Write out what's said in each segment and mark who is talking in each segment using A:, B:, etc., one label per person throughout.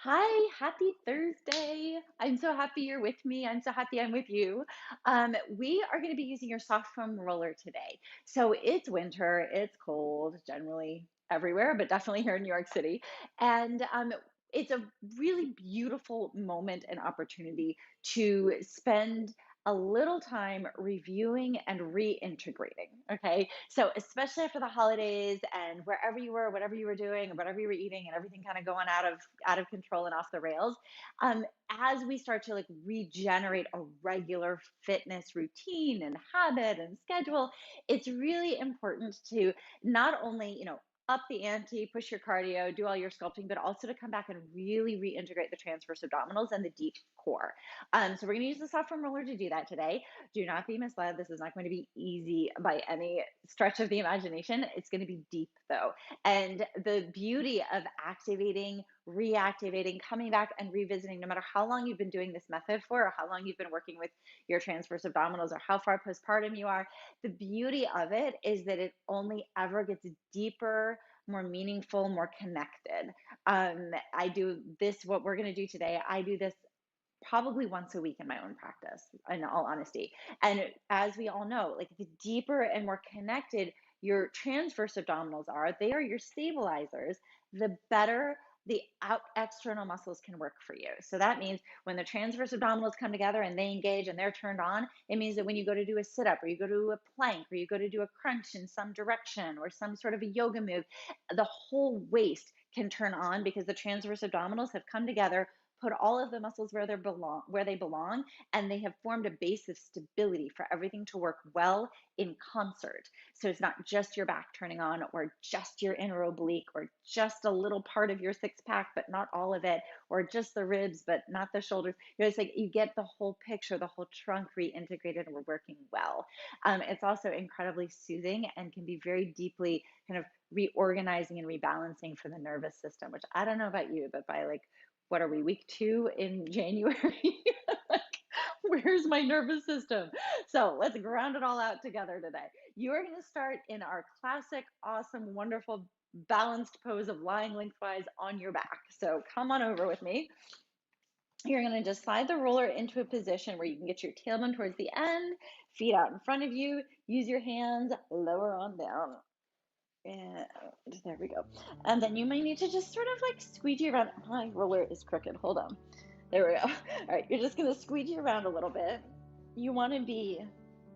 A: Hi, happy Thursday. I'm so happy you're with me. I'm so happy I'm with you. We are going to be using your soft foam roller today. So it's winter, it's cold generally everywhere, but definitely here in New York City. And it's a really beautiful moment and opportunity to spend a little time reviewing and reintegrating. Okay. So, especially after the holidays and wherever you were, whatever you were doing, and whatever you were eating, and everything kind of going out of control and off the rails, as we start to like regenerate a regular fitness routine and habit and schedule, it's really important to not only, up the ante, push your cardio, do all your sculpting, but also to come back and really reintegrate the transverse abdominals and the deep core. So we're going to use the soft foam roller to do that today. Do not be misled. This is not going to be easy by any stretch of the imagination. It's going to be deep though. And the beauty of activating, reactivating, coming back and revisiting, no matter how long you've been doing this method for, or how long you've been working with your transverse abdominals, or how far postpartum you are, the beauty of it is that it only ever gets deeper, more meaningful, more connected. I do this, what we're going to do today, I do this probably once a week in my own practice, in all honesty. And as we all know, like the deeper and more connected your transverse abdominals are, they are your stabilizers, the better the out external muscles can work for you. So that means when the transverse abdominals come together and they engage and they're turned on, it means that when you go to do a sit up or you go to a plank or you go to do a crunch in some direction or some sort of a yoga move, the whole waist can turn on because the transverse abdominals have come together, put all of the muscles where they belong, and they have formed a base of stability for everything to work well in concert. So it's not just your back turning on, or just your inner oblique, or just a little part of your six pack but not all of it, or just the ribs but not the shoulders. It's like you get the whole picture, the whole trunk reintegrated, and we're working well. It's also incredibly soothing and can be very deeply kind of reorganizing and rebalancing for the nervous system, which I don't know about you, but by like, what are we, week 2 in January? Like, where's my nervous system? So let's ground it all out together today. You are going to start in our classic, awesome, wonderful, balanced pose of lying lengthwise on your back. So come on over with me. You're going to just slide the roller into a position where you can get your tailbone towards the end, feet out in front of you. Use your hands, lower on down. And there we go. And then you might need to just sort of like squeegee around. My roller is crooked. Hold on. There we go. All right, you're just going to squeegee around a little bit. You want to be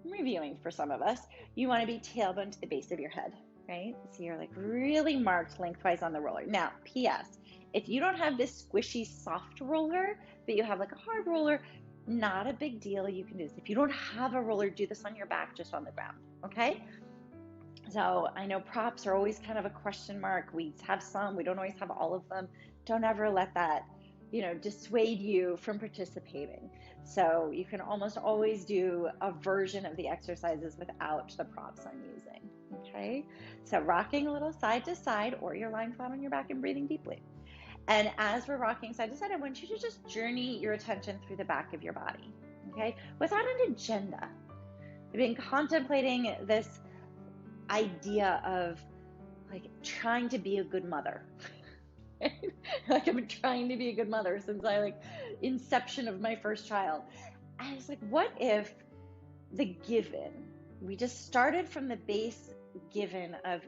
A: reviewing for some of us. You want to be tailbone to the base of your head, right? So you're like really marked lengthwise on the roller. Now, P.S. If you don't have this squishy soft roller, but you have like a hard roller, not a big deal. You can do this. If you don't have a roller, do this on your back, just on the ground, okay? So I know props are always kind of a question mark. We have some, we don't always have all of them. Don't ever let that, dissuade you from participating. So you can almost always do a version of the exercises without the props I'm using. Okay. So rocking a little side to side, or you're lying flat on your back and breathing deeply. And as we're rocking side to side, I want you to just journey your attention through the back of your body. Okay. Without an agenda. I've been contemplating this idea of like trying to be a good mother. Like I've been trying to be a good mother since I like inception of my first child. I was like, what if the given, we just started from the base given of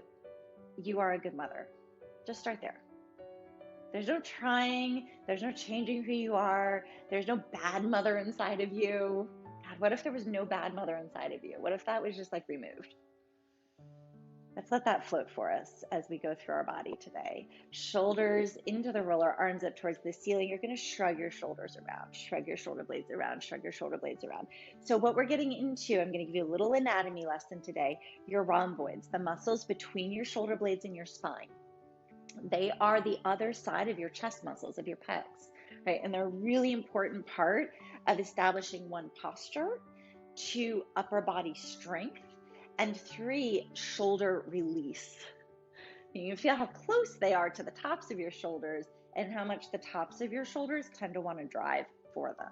A: you are a good mother. Just start there. There's no trying, there's no changing who you are, there's no bad mother inside of you. God, what if there was no bad mother inside of you? What if that was just like removed? Let's let that float for us as we go through our body today. Shoulders into the roller, arms up towards the ceiling. You're going to shrug your shoulders around, shrug your shoulder blades around, shrug your shoulder blades around. So what we're getting into, I'm going to give you a little anatomy lesson today. Your rhomboids, the muscles between your shoulder blades and your spine. They are the other side of your chest muscles, of your pecs, right? And they're a really important part of establishing one, posture, two, upper body strength, and three, shoulder release. You can feel how close they are to the tops of your shoulders and how much the tops of your shoulders tend to want to drive for them.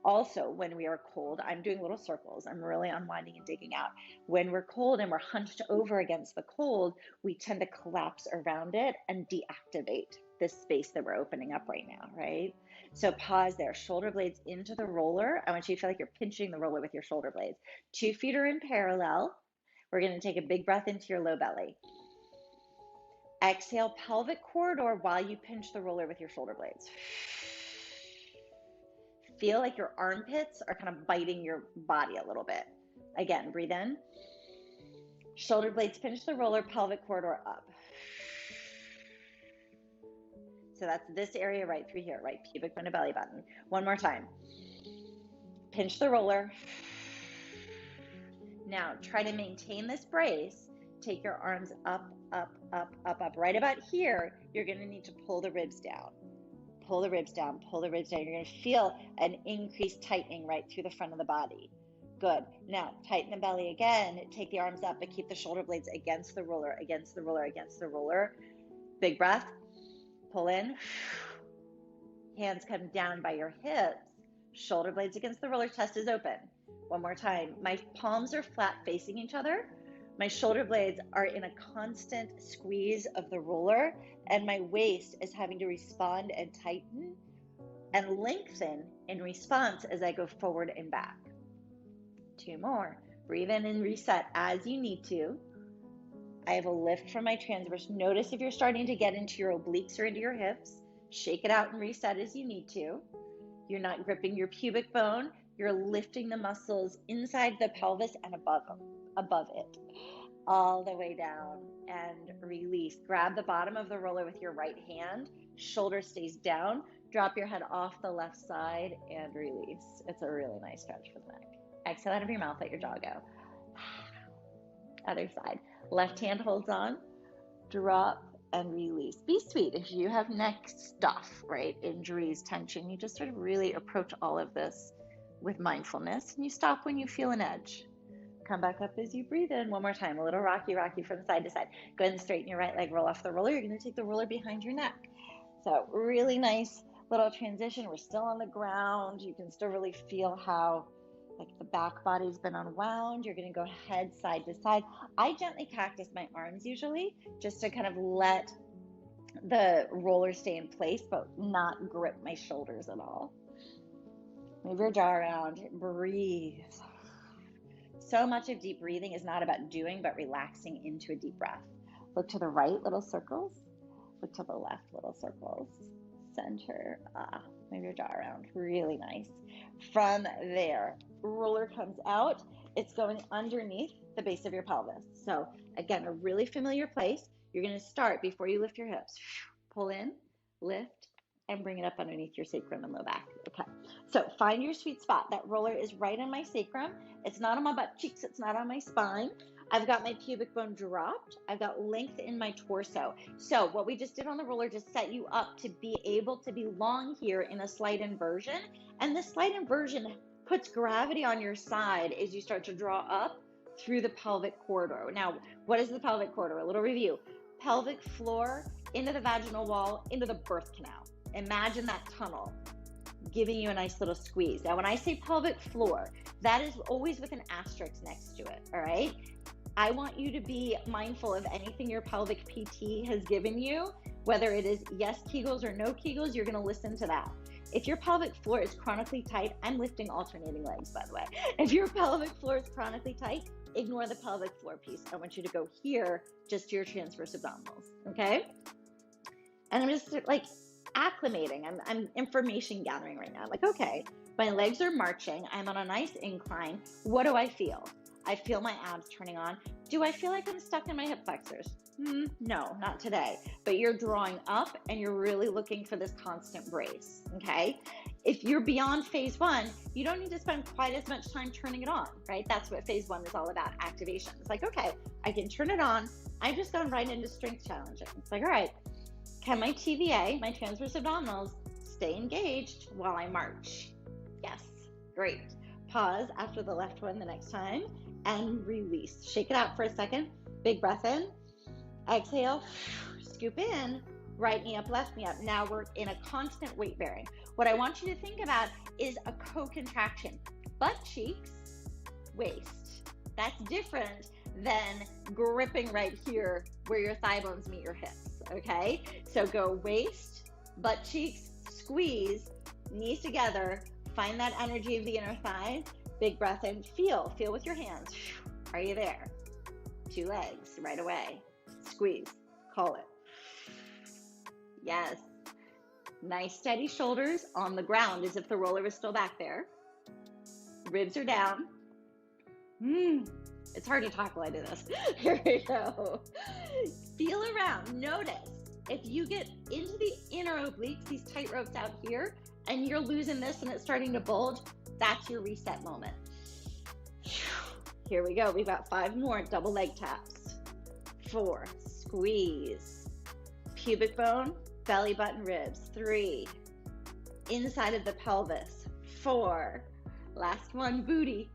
A: Also, when we are cold, I'm doing little circles. I'm really unwinding and digging out. When we're cold and we're hunched over against the cold, we tend to collapse around it and deactivate. this space that we're opening up right now, right? So pause there, shoulder blades into the roller. I want you to feel like you're pinching the roller with your shoulder blades. 2 feet are in parallel. We're going to take a big breath into your low belly. Exhale, pelvic corridor while you pinch the roller with your shoulder blades. Feel like your armpits are kind of biting your body a little bit. Again, breathe in. Shoulder blades pinch the roller, pelvic corridor up. So that's this area right through here, right? Pubic bone to belly button. One more time. Pinch the roller. Now try to maintain this brace. Take your arms up, up, up, up, up. Right about here, you're going to need to pull the ribs down. Pull the ribs down, pull the ribs down. You're going to feel an increased tightening right through the front of the body. Good. Now tighten the belly again. Take the arms up, but keep the shoulder blades against the roller, against the roller, against the roller. Big breath. Pull in. Hands come down by your hips. Shoulder blades against the roller, chest is open. One more time. My palms are flat facing each other. My shoulder blades are in a constant squeeze of the roller, and my waist is having to respond and tighten and lengthen in response as I go forward and back. 2 more. Breathe in and reset as you need to. I have a lift from my transverse. Notice if you're starting to get into your obliques or into your hips. Shake it out and reset as you need to. You're not gripping your pubic bone. You're lifting the muscles inside the pelvis and above it, all the way down, and release. Grab the bottom of the roller with your right hand. Shoulder stays down. Drop your head off the left side and release. It's a really nice stretch for the neck. Exhale out of your mouth, let your jaw go. Other side. Left hand holds on. Drop and release. Be sweet. If you have neck stuff, right, injuries, tension, you just sort of really approach all of this with mindfulness, and you stop when you feel an edge. Come back up as you breathe in. One more time. A little rocky from side to side. Go ahead and straighten your right leg. Roll off the roller. You're going to take the roller behind your neck. So really nice little transition. We're still on the ground. You can still really feel how like the back body's been unwound. You're going to go head side to side. I gently cactus my arms usually just to kind of let the roller stay in place, but not grip my shoulders at all. Move your jaw around. Breathe. So much of deep breathing is not about doing, but relaxing into a deep breath. Look to the right, little circles. Look to the left, little circles. Center. Move your jaw around. Really nice. From there, roller comes out. It's going underneath the base of your pelvis. So again, a really familiar place. You're going to start before you lift your hips. Pull in, lift, and bring it up underneath your sacrum and low back. Okay. So find your sweet spot. That roller is right on my sacrum. It's not on my butt cheeks. It's not on my spine. I've got my pubic bone dropped. I've got length in my torso. So what we just did on the roller just set you up to be able to belong here in a slight inversion. And the slight inversion puts gravity on your side as you start to draw up through the pelvic corridor. Now, what is the pelvic corridor? A little review. Pelvic floor into the vaginal wall, into the birth canal. Imagine that tunnel giving you a nice little squeeze. Now, when I say pelvic floor, that is always with an asterisk next to it, all right? I want you to be mindful of anything your pelvic PT has given you, whether it is yes Kegels or no Kegels, you're gonna listen to that. If your pelvic floor is chronically tight, I'm lifting alternating legs, by the way. If your pelvic floor is chronically tight, ignore the pelvic floor piece. I want you to go here, just to your transverse abdominals, okay? And I'm just like acclimating. I'm information gathering right now. Like, okay, my legs are marching. I'm on a nice incline. What do I feel? I feel my abs turning on. Do I feel like I'm stuck in my hip flexors? No, not today. But you're drawing up and you're really looking for this constant brace, okay? If you're beyond phase 1, you don't need to spend quite as much time turning it on, right? That's what phase 1 is all about, activation. It's like, okay, I can turn it on. I've just gone right into strength challenging. It's like, all right, can my TVA, my transverse abdominals, stay engaged while I march? Yes, great. Pause after the left one the next time and release. Shake it out for a second. Big breath in. Exhale, scoop in, right knee up, left knee up. Now we're in a constant weight bearing. What I want you to think about is a co-contraction. Butt cheeks, waist. That's different than gripping right here where your thigh bones meet your hips, okay? So go waist, butt cheeks, squeeze, knees together, find that energy of the inner thighs, big breath in, feel with your hands. Are you there? 2 legs, right away. Squeeze, call it. Yes. Nice steady shoulders on the ground as if the roller was still back there. Ribs are down. It's hard to talk while I do this. Here we go. Feel around. Notice if you get into the inner obliques, these tight ropes out here, and you're losing this and it's starting to bulge, that's your reset moment. Here we go. We've got 5 more double leg taps. 4, squeeze. Pubic bone, belly button, ribs. 3, inside of the pelvis. 4, last one, booty.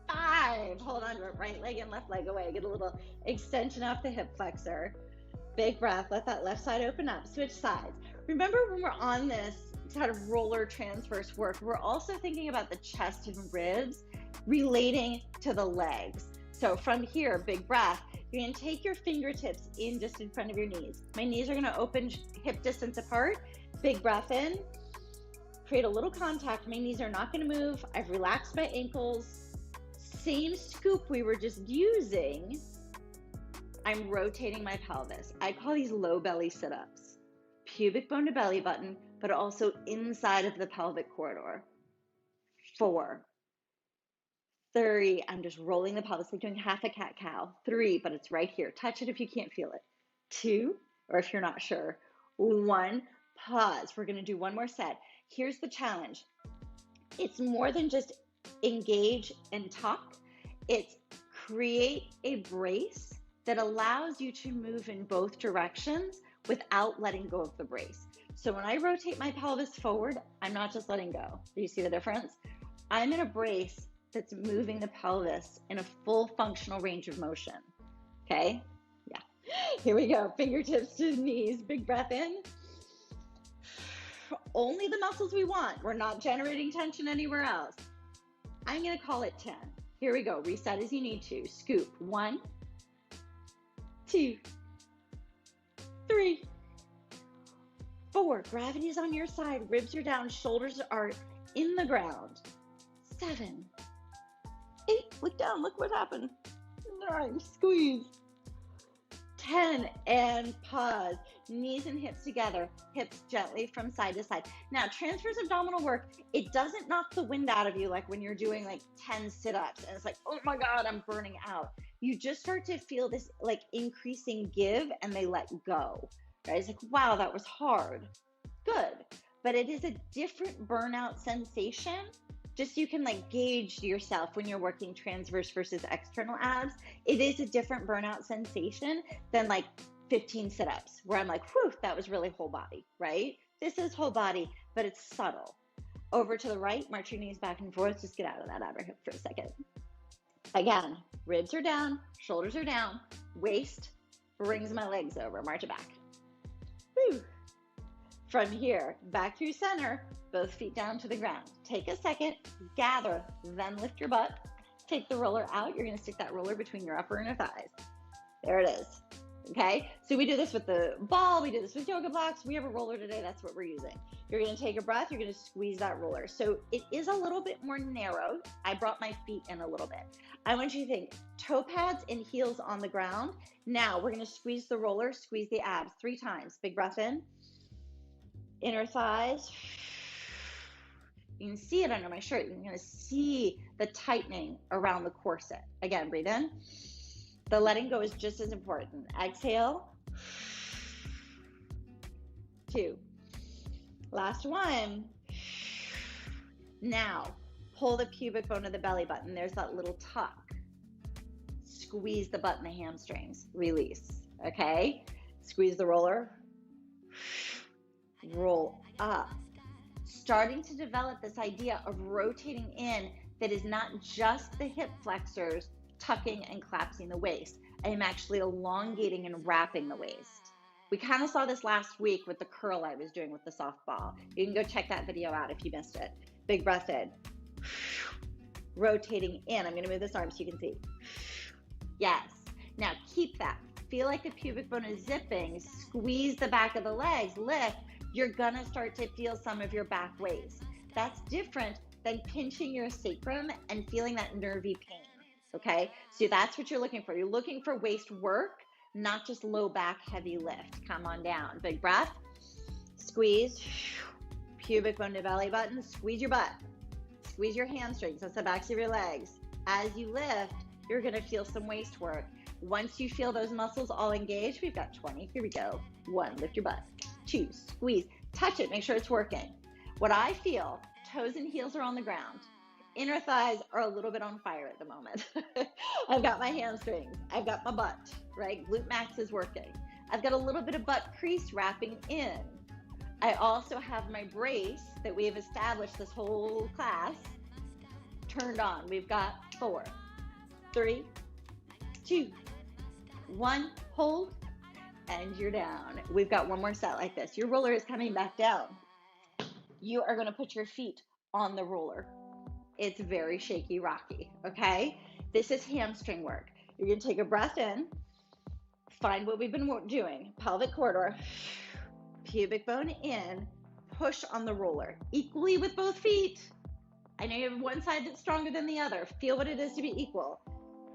A: 5, hold on to it, right leg and left leg away. Get a little extension off the hip flexor. Big breath, let that left side open up, switch sides. Remember when we're on this kind of roller transverse work, we're also thinking about the chest and ribs relating to the legs. So from here, big breath, you're gonna take your fingertips in just in front of your knees. My knees are gonna open hip distance apart. Big breath in, create a little contact. My knees are not gonna move. I've relaxed my ankles. Same scoop we were just using. I'm rotating my pelvis. I call these low belly sit-ups. Pubic bone to belly button, but also inside of the pelvic corridor. 4, 3, I'm just rolling the pelvis, like doing half a cat-cow. 3, but it's right here. Touch it if you can't feel it. 2, or if you're not sure. 1, pause. We're gonna do one more set. Here's the challenge. It's more than just engage and tuck. It's create a brace that allows you to move in both directions without letting go of the brace. So when I rotate my pelvis forward, I'm not just letting go. Do you see the difference? I'm in a brace that's moving the pelvis in a full functional range of motion. Okay? Yeah. Here we go. Fingertips to knees. Big breath in. Only the muscles we want. We're not generating tension anywhere else. I'm going to call it 10. Here we go. Reset as you need to. Scoop. 1, 2, 3, 4. Gravity is on your side. Ribs are down. Shoulders are in the ground. 7, 8. Look down. Look what happened. 9. Squeeze. 10 and pause. Knees and hips together. Hips gently from side to side. Now, transverse abdominal work, it doesn't knock the wind out of you like when you're doing like 10 sit-ups and it's like, oh my God, I'm burning out. You just start to feel this like increasing give and they let go. Right? It's like, wow, that was hard. Good. But it is a different burnout sensation. Just so you can like gauge yourself when you're working transverse versus external abs. It is a different burnout sensation than like 15 sit-ups where I'm like, whew, that was really whole body, right? This is whole body, but it's subtle. Over to the right, march your knees back and forth. Just get out of that outer hip for a second. Again, ribs are down, shoulders are down, waist brings my legs over, march it back. Whew. From here, back through center, both feet down to the ground. Take a second, gather, then lift your butt. Take the roller out. You're gonna stick that roller between your upper inner thighs. There it is, okay? So we do this with the ball, we do this with yoga blocks. We have a roller today, that's what we're using. You're gonna take a breath, you're gonna squeeze that roller. So it is a little bit more narrow. I brought my feet in a little bit. I want you to think toe pads and heels on the ground. Now we're gonna squeeze the roller, squeeze the abs 3 times. Big breath in. Inner thighs. You can see it under my shirt. You're going to see the tightening around the corset. Again, breathe in. The letting go is just as important. Exhale. 2. Last one. Now, pull the pubic bone of the belly button. There's that little tuck. Squeeze the butt and the hamstrings. Release. Okay? Squeeze the roller. Roll up. Starting to develop this idea of rotating in that is not just the hip flexors tucking and collapsing the waist. I am actually elongating and wrapping the waist. We kind of saw this last week with the curl I was doing with the softball. You can go check that video out if you missed it. Big breath in. Rotating in. I'm going to move this arm so you can see. Yes. Now keep that. feel like the pubic bone is zipping, squeeze the back of the legs, lift, you're gonna start to feel some of your back waist. That's different than pinching your sacrum and feeling that nervy pain, okay? So that's what you're looking for. You're looking for waist work, not just low back heavy lift. Come on down, big breath, squeeze, pubic bone to belly button, squeeze your butt, squeeze your hamstrings, that's the backs of your legs. As you lift, you're gonna feel some waist work. Once you feel those muscles all engaged, we've got 20, here we go. 1, lift your butt. 2, squeeze, touch it, make sure it's working. What I feel, toes and heels are on the ground. Inner thighs are a little bit on fire at the moment. I've got my hamstrings, I've got my butt, right? Glute max is working. I've got a little bit of butt crease wrapping in. I also have my brace that we have established this whole class turned on. We've got 4, 3, 2, 1, hold, and you're down. We've got one more set like this. Your roller is coming back down. You are gonna put your feet on the roller. It's very shaky, rocky, okay? This is hamstring work. You're gonna take a breath in, find what we've been doing, pelvic corridor, pubic bone in, push on the roller, equally with both feet. I know you have one side that's stronger than the other. Feel what it is to be equal.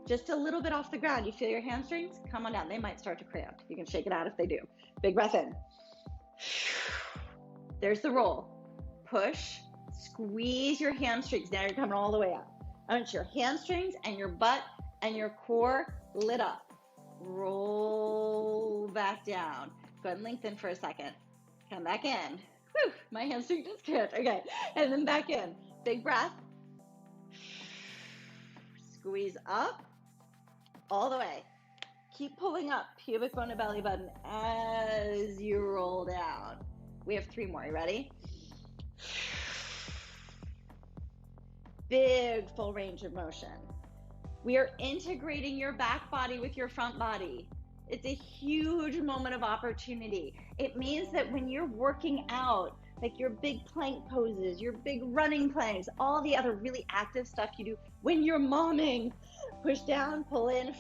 A: Just a little bit off the ground. You feel your hamstrings? Come on down. They might start to cramp. You can shake it out if they do. Big breath in. There's the roll. Push, squeeze your hamstrings. Now you're coming all the way up. I want your hamstrings and your butt and your core lit up. Roll back down. Go ahead and lengthen for a second. Come back in. Whew, my hamstring just can't. Okay, and then back in. Big breath. Squeeze up all the way. Keep pulling up, pubic bone to belly button as you roll down. We have 3 more. You ready? Big full range of motion. We are integrating your back body with your front body. It's a huge moment of opportunity. It means that when you're working out, like your big plank poses, your big running planks, all the other really active stuff you do when you're momming, push down, pull in,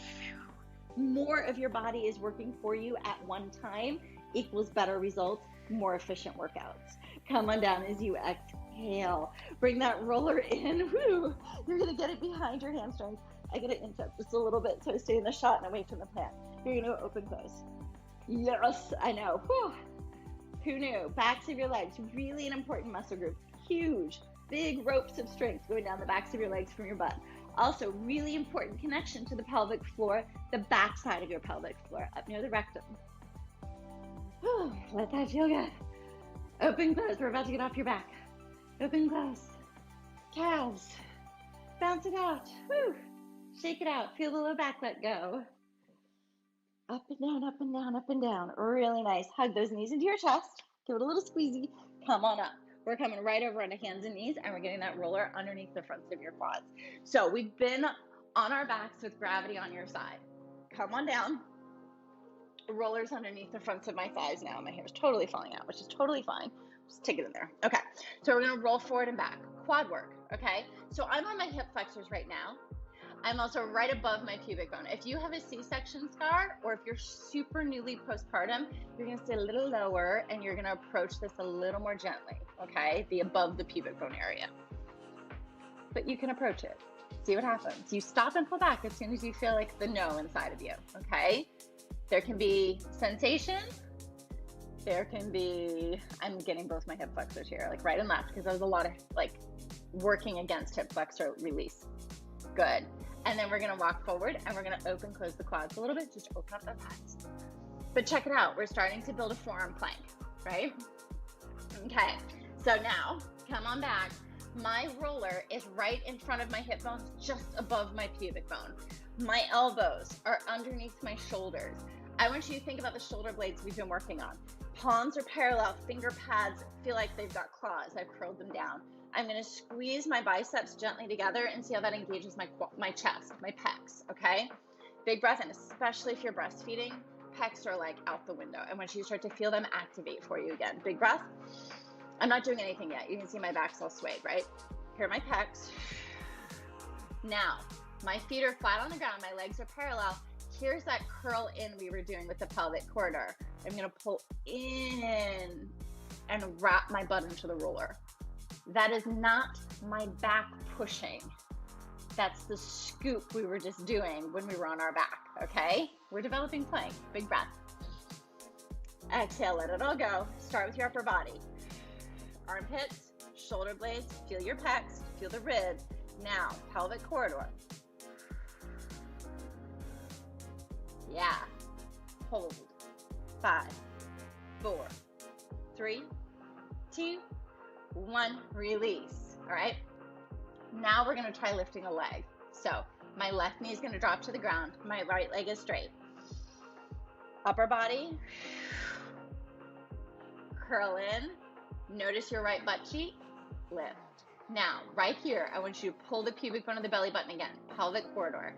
A: more of your body is working for you at one time equals better results, more efficient workouts. Come on down as you exhale. Bring that roller in. Woo. You're gonna get it behind your hamstrings. I gotta inch up just a little bit so I stay in the shot and away from the plant. You're gonna open close. Yes, I know. Whew. Who knew? Backs of your legs, really an important muscle group. Huge, big ropes of strength going down the backs of your legs from your butt. Also, really important connection to the pelvic floor, the back side of your pelvic floor, up near the rectum. Whew, let that feel good. Open, close. We're about to get off your back. Open, close. Calves. Bounce it out. Whew. Shake it out. Feel the low back let go. Up and down, up and down, up and down. Really nice. Hug those knees into your chest. Give it a little squeezy. Come on up. We're coming right over onto hands and knees, and we're getting that roller underneath the fronts of your quads. So we've been on our backs with gravity on your side. Come on down. Rollers underneath the fronts of my thighs now. My hair is totally falling out, which is totally fine. Just take it in there. Okay. So we're going to roll forward and back. Quad work. Okay. So I'm on my hip flexors right now. I'm also right above my pubic bone. If you have a C-section scar, or if you're super newly postpartum, you're gonna stay a little lower and you're gonna approach this a little more gently, okay? Be above the pubic bone area. But you can approach it. See what happens. You stop and pull back as soon as you feel like the no inside of you, okay? There can be sensation. There can be, I'm getting both my hip flexors here, like right and left, because there was a lot of like working against hip flexor release. Good. And then we're going to walk forward and we're going to open, close the quads a little bit. Just open up the thighs. But check it out. We're starting to build a forearm plank, right? Okay. So now come on back. My roller is right in front of my hip bones, just above my pubic bone. My elbows are underneath my shoulders. I want you to think about the shoulder blades we've been working on. Palms are parallel, finger pads feel like they've got claws. I've curled them down. I'm going to squeeze my biceps gently together and see how that engages my chest, my pecs, okay? Big breath in, especially if you're breastfeeding. Pecs are like out the window. And once you start to feel them activate for you again. Big breath. I'm not doing anything yet. You can see my back's all swayed, right? Here are my pecs. Now, my feet are flat on the ground. My legs are parallel. here's that curl in we were doing with the pelvic corridor. I'm gonna pull in and wrap my butt into the roller. That is not my back pushing. That's the scoop we were just doing when we were on our back, okay? We're developing plank, big breath. Exhale, let it all go. Start with your upper body. Armpits, shoulder blades, feel your pecs, feel the ribs. Now, pelvic corridor. Yeah, hold. 5, 4, 3, 2, 1, release, all right? Now we're gonna try lifting a leg. So my left knee is gonna drop to the ground, my right leg is straight. Upper body, curl in, notice your right butt cheek, lift. Now, right here, I want you to pull the pubic bone of the belly button again, pelvic corridor.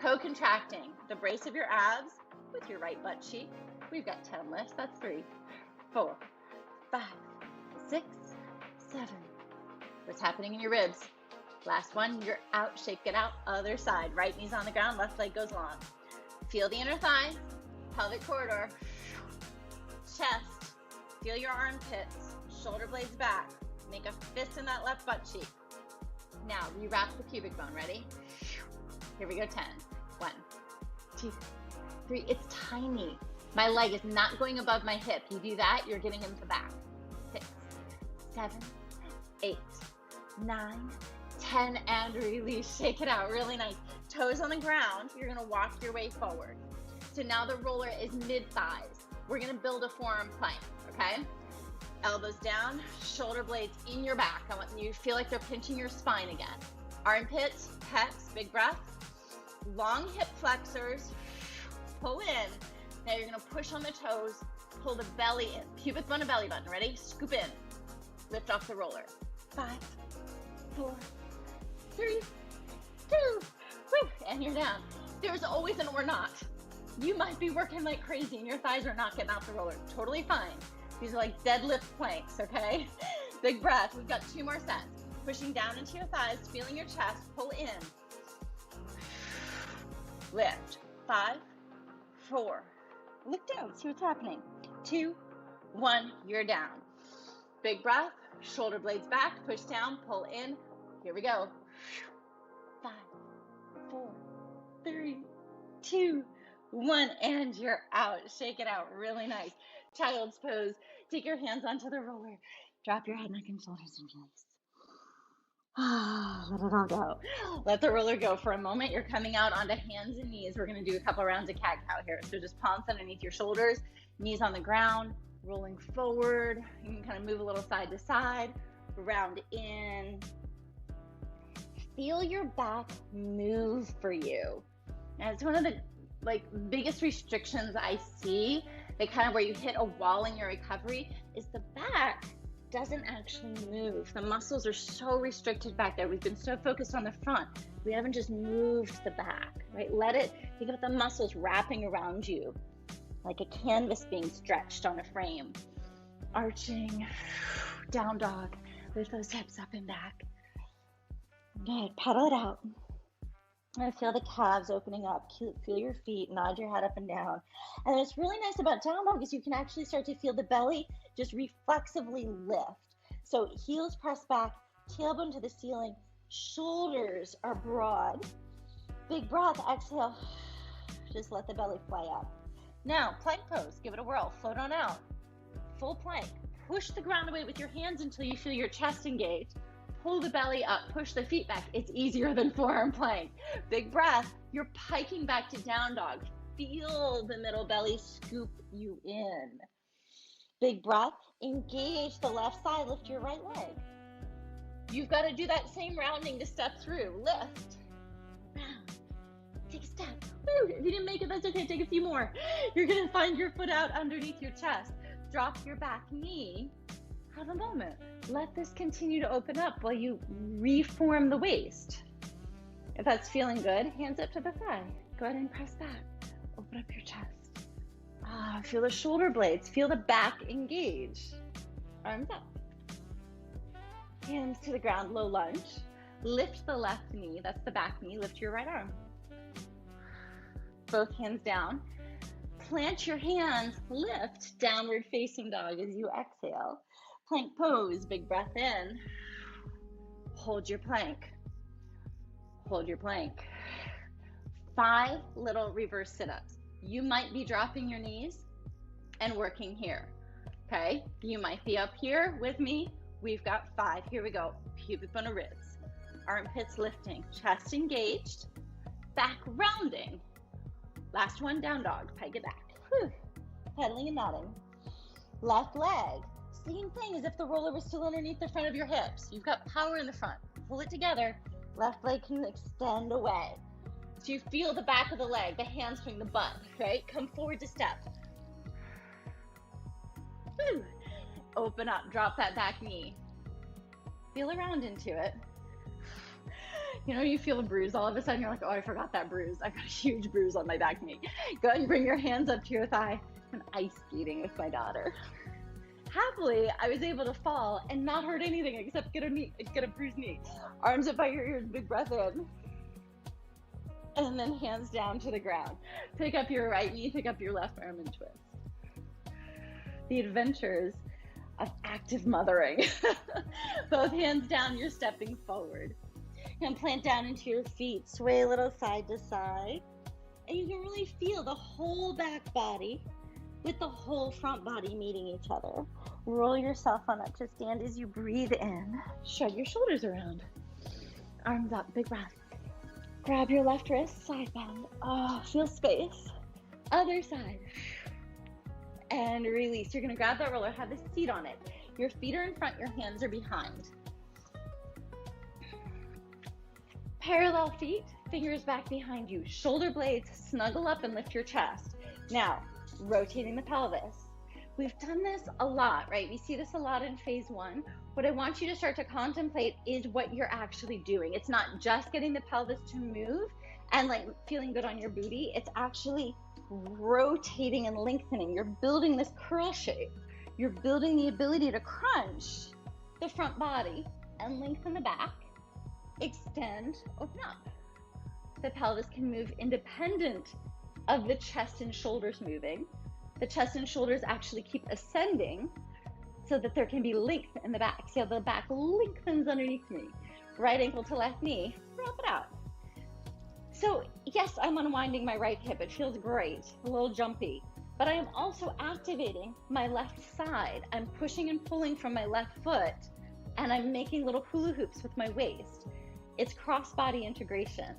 A: Co-contracting the brace of your abs with your right butt cheek. We've got 10 lifts, that's 3, 4, 5, 6, 7. What's happening in your ribs? Last one, you're out, shake it out, other side. Right knee's on the ground, left leg goes long. Feel the inner thighs, pelvic corridor, chest, feel your armpits, shoulder blades back. Make a fist in that left butt cheek. Now, rewrap the pubic bone, ready? Here we go, 10. 1, 2, 3, it's tiny. My leg is not going above my hip. You do that, you're getting into the back. 6, 7, 8, 9, 10, and release. Shake it out, really nice. Toes on the ground, you're gonna walk your way forward. So now the roller is mid-thighs. We're gonna build a forearm plank, okay? Elbows down, shoulder blades in your back. I want you to feel like they're pinching your spine again. Armpits, pecs, big breath. Long hip flexors, pull in. Now you're gonna push on the toes, pull the belly in. Pubic bone to belly button, ready? Scoop in, lift off the roller. 5, 4, 3, 2, woo, and you're down. There's always an or not. You might be working like crazy and your thighs are not getting off the roller. Totally fine. These are like deadlift planks, okay? Big breath, we've got 2 more sets. Pushing down into your thighs, feeling your chest, pull in. Lift, 5, 4, look down, see what's happening. 2, 1, you're down. Big breath, shoulder blades back, push down, pull in. Here we go. 5, 4, 3, 2, 1, and you're out. Shake it out, really nice. Child's pose. Take your hands onto the roller. Drop your head, neck, and shoulders in place. Let it all go. Let the roller go for a moment. You're coming out onto hands and knees. We're going to do a couple rounds of cat-cow here. So just palms underneath your shoulders, knees on the ground, rolling forward. You can kind of move a little side to side, round in. Feel your back move for you. And it's one of the biggest restrictions I see, kind of where you hit a wall in your recovery, is the back doesn't actually move. The muscles are so restricted back there. We've been so focused on the front. We haven't just moved the back, right? Let it, think of the muscles wrapping around you like a canvas being stretched on a frame. Arching, down dog. Lift those hips up and back. Good, pedal it out. And feel the calves opening up. Feel your feet, nod your head up and down. And what's really nice about down dog is you can actually start to feel the belly just reflexively lift. So heels press back, tailbone to the ceiling, shoulders are broad. Big breath, exhale. Just let the belly fly up. Now, plank pose, give it a whirl, float on out. Full plank. Push the ground away with your hands until you feel your chest engage. Pull the belly up, push the feet back. It's easier than forearm plank. Big breath, you're piking back to down dog. Feel the middle belly scoop you in. Big breath, engage the left side, lift your right leg. You've got to do that same rounding to step through. Lift, round, take a step. Woo. If you didn't make it, that's okay, take a few more. You're gonna find your foot out underneath your chest. Drop your back knee. Have a moment. Let this continue to open up while you reform the waist. If that's feeling good, hands up to the thigh. Go ahead and press back. Open up your chest. Feel the shoulder blades. Feel the back engage. Arms up. Hands to the ground, low lunge. Lift the left knee. That's the back knee. Lift your right arm. both hands down. Plant your hands, lift, downward facing dog as you exhale. Plank pose, big breath in. Hold your plank. Hold your plank. 5 little reverse sit-ups. You might be dropping your knees and working here, okay? You might be up here with me. We've got 5. Here we go. Pubic bone of ribs. Armpits lifting. Chest engaged. Back rounding. Last one, down dog. Peg it back. Whew. Pedaling and nodding. Left leg. Same thing as if the roller was still underneath the front of your hips. You've got power in the front. Pull it together. Left leg can extend away. So you feel the back of the leg, the hamstring, the butt, right? Come forward to step. Whew. Open up, drop that back knee. Feel around into it. You know, you feel a bruise all of a sudden, you're like, oh, I forgot that bruise. I've got a huge bruise on my back knee. Go ahead and bring your hands up to your thigh. I'm ice skating with my daughter. Happily, I was able to fall and not hurt anything except get a bruised knee. Arms up by your ears, big breath in. And then hands down to the ground. Pick up your right knee, pick up your left arm and twist. The adventures of active mothering. Both hands down, you're stepping forward. And plant down into your feet, sway a little side to side. And you can really feel the whole back body with the whole front body meeting each other. Roll yourself on up to stand as you breathe in. Shrug your shoulders around. Arms up, big breath. Grab your left wrist, side bend. Oh, feel space. Other side. And release. You're gonna grab that roller, have a seat on it. Your feet are in front, your hands are behind. Parallel feet, fingers back behind you. Shoulder blades, snuggle up and lift your chest. Now, rotating the pelvis. We've done this a lot, right? We see this a lot in phase 1. What I want you to start to contemplate is what you're actually doing. It's not just getting the pelvis to move and like feeling good on your booty. It's actually rotating and lengthening. You're building this curl shape. You're building the ability to crunch the front body and lengthen the back. Extend, open up. The pelvis can move independent of the chest and shoulders moving. The chest and shoulders actually keep ascending so that there can be length in the back. See how the back lengthens underneath me. Right ankle to left knee, wrap it out. So yes, I'm unwinding my right hip. It feels great, a little jumpy, but I am also activating my left side. I'm pushing and pulling from my left foot and I'm making little hula hoops with my waist. It's cross-body integration.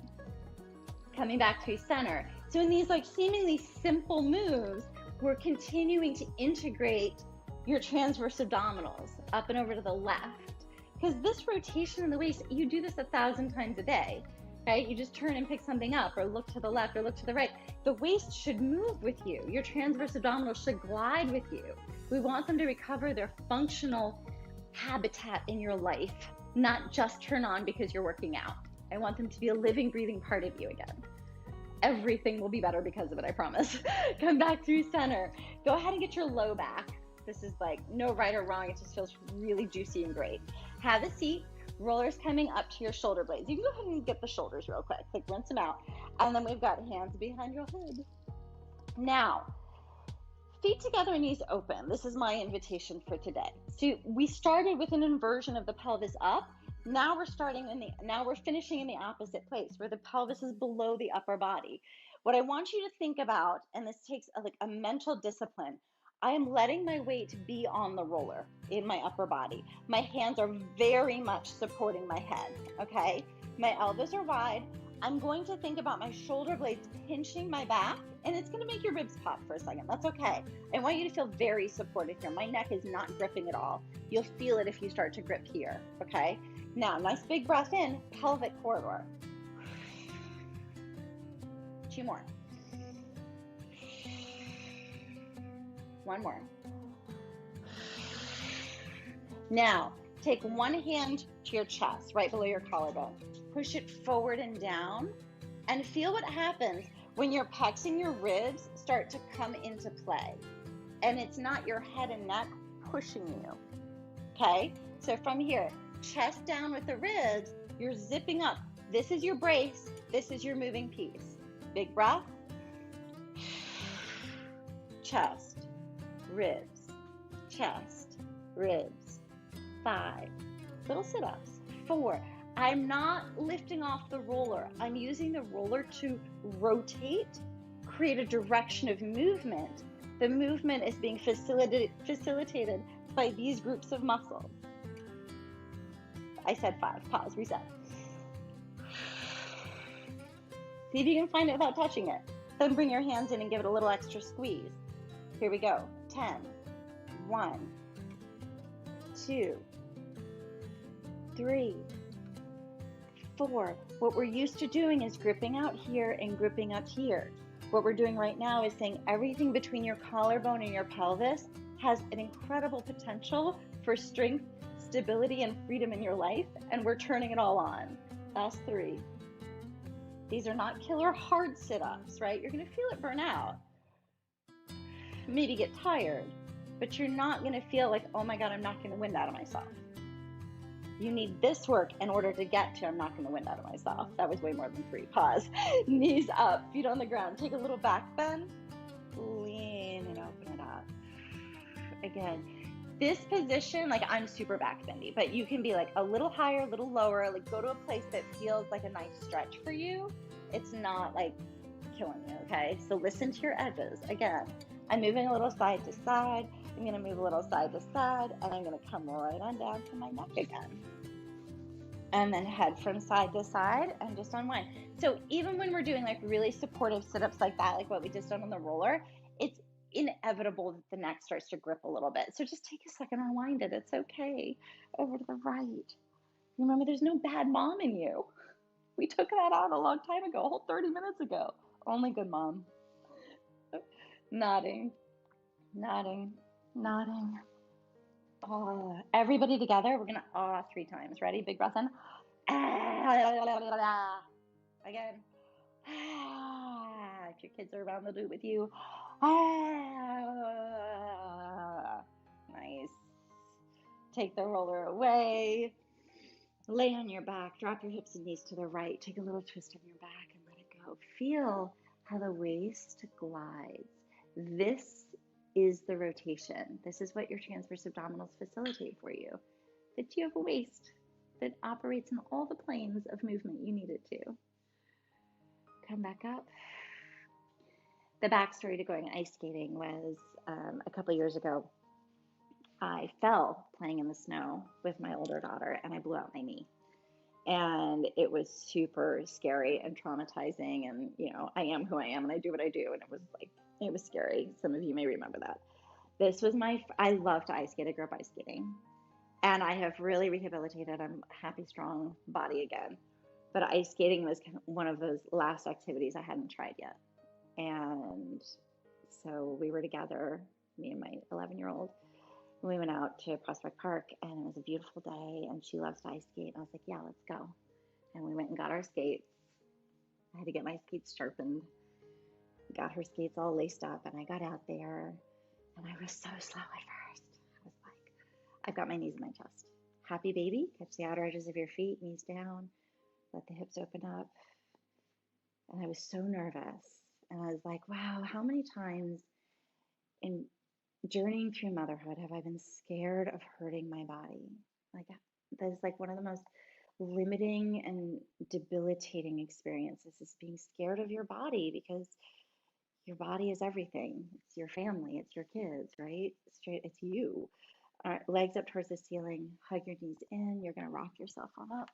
A: Coming back to center. So in these like seemingly simple moves, we're continuing to integrate your transverse abdominals up and over to the left. Because this rotation in the waist, you do this 1,000 times a day, right? You just turn and pick something up or look to the left or look to the right. The waist should move with you. Your transverse abdominals should glide with you. We want them to recover their functional habitat in your life, not just turn on because you're working out. I want them to be a living, breathing part of you again. Everything will be better because of it, I promise. Come back through center. Go ahead and get your low back. This is like no right or wrong. It just feels really juicy and great. Have a seat. Rollers coming up to your shoulder blades. You can go ahead and get the shoulders real quick. Like rinse them out. And then we've got hands behind your head. Now, feet together, knees open. This is my invitation for today. So we started with an inversion of the pelvis up. Now we're finishing in the opposite place where the pelvis is below the upper body. What I want you to think about, and this takes a mental discipline, I am letting my weight be on the roller in my upper body. My hands are very much supporting my head, okay? My elbows are wide. I'm going to think about my shoulder blades pinching my back, and it's gonna make your ribs pop for a second. That's okay. I want you to feel very supported here. My neck is not gripping at all. You'll feel it if you start to grip here, okay? Now, nice big breath in, pelvic corridor. 2 more. 1 more. Now, take one hand to your chest, right below your collarbone. Push it forward and down, and feel what happens when your pecs and your ribs start to come into play. And it's not your head and neck pushing you, okay? So from here, chest down with the ribs, you're zipping up. This is your brace. This is your moving piece. Big breath. chest, ribs, chest, ribs. 5, little sit-ups. 4, I'm not lifting off the roller. I'm using the roller to rotate, create a direction of movement. The movement is being facilitated by these groups of muscles. I said 5, pause, reset. See if you can find it without touching it. Then bring your hands in and give it a little extra squeeze. Here we go. 10, 1, 2, 3, 4. What we're used to doing is gripping out here and gripping up here. What we're doing right now is saying everything between your collarbone and your pelvis has an incredible potential for strength, stability, and freedom in your life, and we're turning it all on. Last 3. These are not killer hard sit-ups, right? You're gonna feel it burn out, maybe get tired, but you're not gonna feel like, oh my God, I'm knocking the wind out of myself. You need this work in order to get to I'm knocking the wind out of myself. That was way more than 3. Pause. Knees up, feet on the ground. Take a little back bend. Lean and open it up. Again, this position, like I'm super back bendy, but you can be like a little higher, a little lower, like go to a place that feels like a nice stretch for you. It's not like killing you, okay? So listen to your edges. Again, I'm moving a little side to side. I'm gonna move a little side to side, and I'm gonna come right on down to my neck again. And then head from side to side and just unwind. So even when we're doing like really supportive sit-ups like that, like what we just done on the roller, it's inevitable that the neck starts to grip a little bit. So just take a second, unwind it. It's okay. Over to the right. Remember, there's no bad mom in you. We took that out a long time ago, a whole 30 minutes ago. Only good mom. Nodding, nodding, nodding. Oh, everybody together. We're gonna 3 times. Ready? Big breath in. Again. If your kids are around, they'll do it with you. Nice. Take the roller away. Lay on your back. Drop your hips and knees to the right. Take a little twist on your back and let it go. Feel how the waist glides. This is the rotation. This is what your transverse abdominals facilitate for you. That you have a waist that operates in all the planes of movement you need it to. Come back up. The backstory to going ice skating was a couple years ago. I fell playing in the snow with my older daughter and I blew out my knee. And it was super scary and traumatizing. And, you know, I am who I am and I do what I do. And it was scary. Some of you may remember that. This was I love to ice skate. I grew up ice skating. And I have really rehabilitated. I'm a happy, strong body again. But ice skating was kind of one of those last activities I hadn't tried yet. And so we were together, me and my 11-year-old. We went out to Prospect Park and it was a beautiful day and she loves to ice skate. And I was like, yeah, let's go. And we went and got our skates. I had to get my skates sharpened. Got her skates all laced up and I got out there and I was so slow at first. I was like, I've got my knees in my chest. Happy baby, catch the outer edges of your feet, knees down, let the hips open up. And I was so nervous. And I was like, wow, how many times in journeying through motherhood have I been scared of hurting my body? Like that is like one of the most limiting and debilitating experiences is being scared of your body because your body is everything. It's your family, it's your kids, right? It's you. Legs up towards the ceiling, hug your knees in. You're gonna rock yourself on up.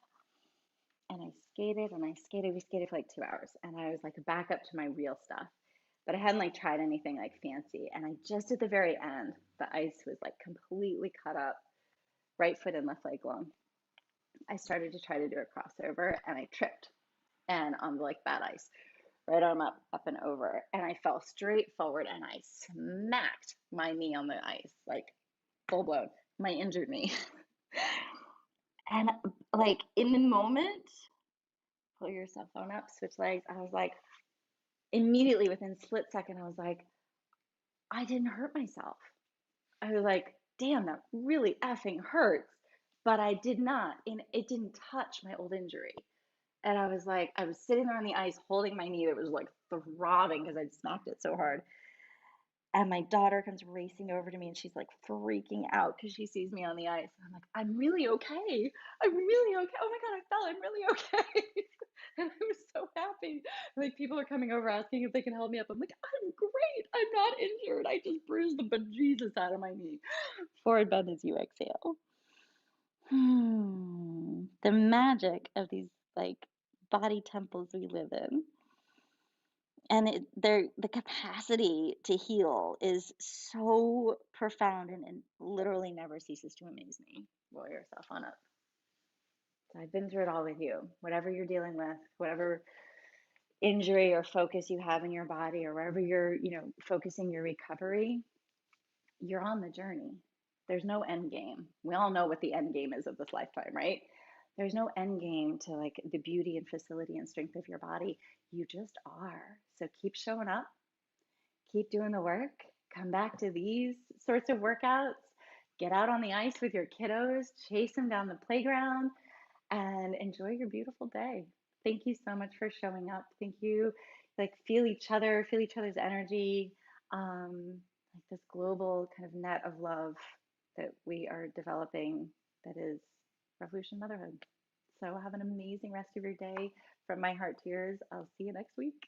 A: And I skated and I skated. We skated for like 2 hours and I was like back up to my real stuff. But I hadn't like tried anything like fancy. And I just at the very end, the ice was like completely cut up, right foot and left leg long. I started to try to do a crossover and I tripped and on like bad ice, right arm up, up and over. And I fell straight forward and I smacked my knee on the ice, like full blown, my injured knee. And like in the moment, pull your cell phone up, switch legs. I was like, immediately within a split second, I was like, I didn't hurt myself. I was like, damn, that really effing hurts. But I did not, and it didn't touch my old injury. And I was like, I was sitting there on the ice holding my knee that was like throbbing because I'd smacked it so hard. And my daughter comes racing over to me and she's like freaking out because she sees me on the ice. And I'm like, I'm really okay. I'm really okay. Oh my God, I fell. I'm really okay. And I was so happy. Like people are coming over asking if they can help me up. I'm like, I'm great. I'm not injured. I just bruised the bejesus out of my knee. Forward bend as you exhale. The magic of these like body temples we live in. And the capacity to heal is so profound and literally never ceases to amaze me. Roll yourself on up. So I've been through it all with you. Whatever you're dealing with, whatever injury or focus you have in your body, or wherever you're, focusing your recovery, you're on the journey. There's no end game. We all know what the end game is of this lifetime, right? There's no end game to like the beauty and facility and strength of your body. You just are. So keep showing up, keep doing the work, come back to these sorts of workouts, get out on the ice with your kiddos, chase them down the playground, and enjoy your beautiful day. Thank you so much for showing up. Thank you. Like, feel each other, feel each other's energy, like this global kind of net of love that we are developing that is Revolution Motherhood. So, have an amazing rest of your day. From my heart to yours, I'll see you next week.